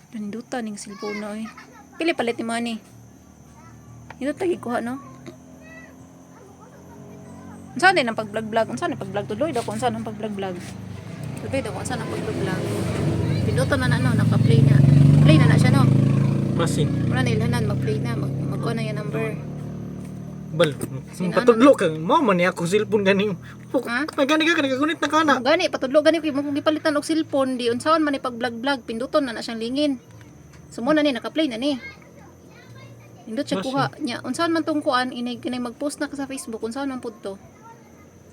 Pindutan ning cellphone na eh. Pili palit ni money. Ito tagi kuha no. Unsa din ang pag-vlog-vlog? Unsa ni pag-vlog tuloy daw kung unsa ang pag-vlog-vlog. Tuloy daw kung unsa ang pag-vlog. Pindutan na no, naka-play na. Play na siya no. Masin. Wala na ilhanan mag-play na, magkuha na yung number. Bal, patudlo kang mo man ni ako cellphone ganing. Gani ka nagagunit na kana. Gani patudlo gani kay mo gipalitan og cellphone di unsaon man ni pag-vlog-vlog pinduton na siyang lingin. Sumo na ni naka-play na ni. Pindot siya kuha nya unsaon man tong kuan ini kinay mag-post na ka sa Facebook unsaon man pud to.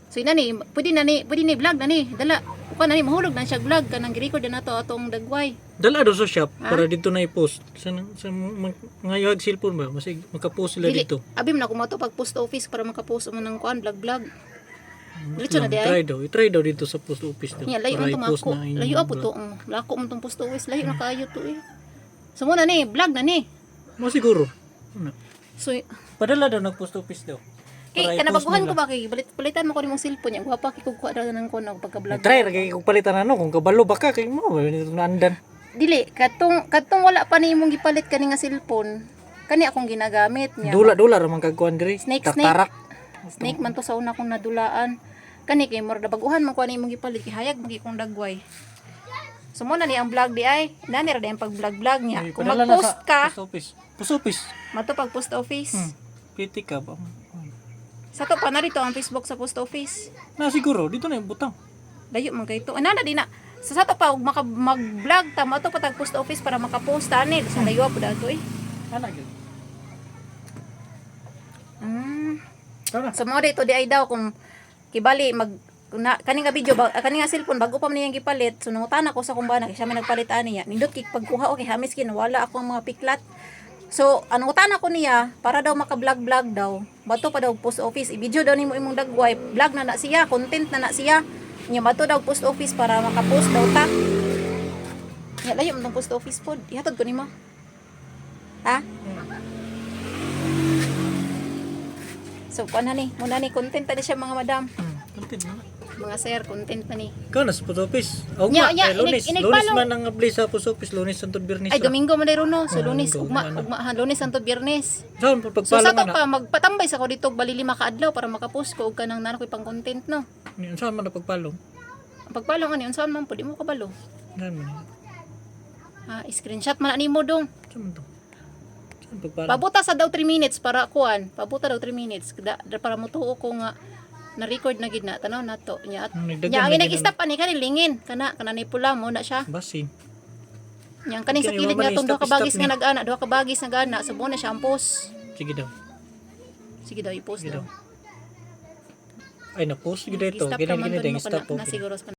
So ina ni pwede ni vlog na ni dala kuan na ni mahulog na siya vlog kanang gi-record na nato atong dagway. Dala do sa shop para dito na i-post. Sa ngayog cellphone ba masig maka-post sila dito. Abim na ko mo to pag post office para maka-post mo nang kuan vlog. Dito na di ay. I-try daw dito sa post office daw. Nya layo man tumako. Layo apo to. Lako man tong post office layo na kaayo to eh. So mo na ni vlog na ni. Mo siguro. So padala daw nag-post office daw. Kay kanabaguhan ko ba kay palitan mo ko nimong cellphone nya guwapa kay kuha ra nang kuno pagka-vlog. Try ra kay kog palitan ano kung kabalo baka kay mo nandan. Dili katong wala pa ni imong gipalit kani nga cellphone. Kani akong ginagamit nya. Dula ra man kag kuan diri. Tartarak. Snake man to sa una kong nadulaan. Kani kay mura baguhan man ko ani imong gipalit kay hayag magi kong dagway. So mo na ni ang vlog di ay nani ra day ang pag-vlog niya. Kung mag-post ka, post office. mato pag post office. Piti ka ba? Sa to pa na dito ang Facebook sa post office. Na siguro dito na yung butang. Layo man kay to. Ana di na. Sa to pa mag-vlog ta mo to patag post office para maka-post ani sa layo po dato eh. Ana gyud. So mo dito di ay daw kung kibali kani nga video kani nga cellphone bago pa man niyang gipalit so nangutan ako sa kumbana kay siya may nagpalit ani niya nindot kay pagkuha okay hamis kin wala ako ang mga piklat. So, nangutan ako niya para daw maka-vlog daw. Bato pa daw post office. I-video daw nimo imong dagway. Vlog na siya, content na siya. Nya bato daw post office para maka-post daw ta. Nya layo man tong post office pod. Ihatod ko nimo. Ha? So, kuan ni, muna ni content ta siya mga madam. Content na. Mga sir, content pa ni. Ikaw na sa post office. O Lunes man ang abli sa post office. Lunes, Santo Biyernes. Ay, Domingo man dayron no. So, Lunes, Lunes, Santo Biyernes. Saan So, pagpala sa to pa, magpatambay sa ko dito, bali 5 kaadlaw para makapost ko og kanang nanakoy pang content no. Saan man na pagpalong? Ang pagpalong ani, unsaon man po, di mo kabalo. Saan man? Screenshot man ani mo dong. Saan man to? Saan pagpalong? Pabuta sa daw 3 minutes para kuan. Pabuta daw 3 minutes para mutuo ko nga na-record na gid na tanaw nato nya at nya ang nag-stop ani kani lingin kana ni pula mo na siya basin nya kaning sa kilid nga tong duha ka bagis nga nag-ana duha ka bagis nag-ana subo na siya ang post sige daw i-post daw ay na post gid ito gina stop na siguro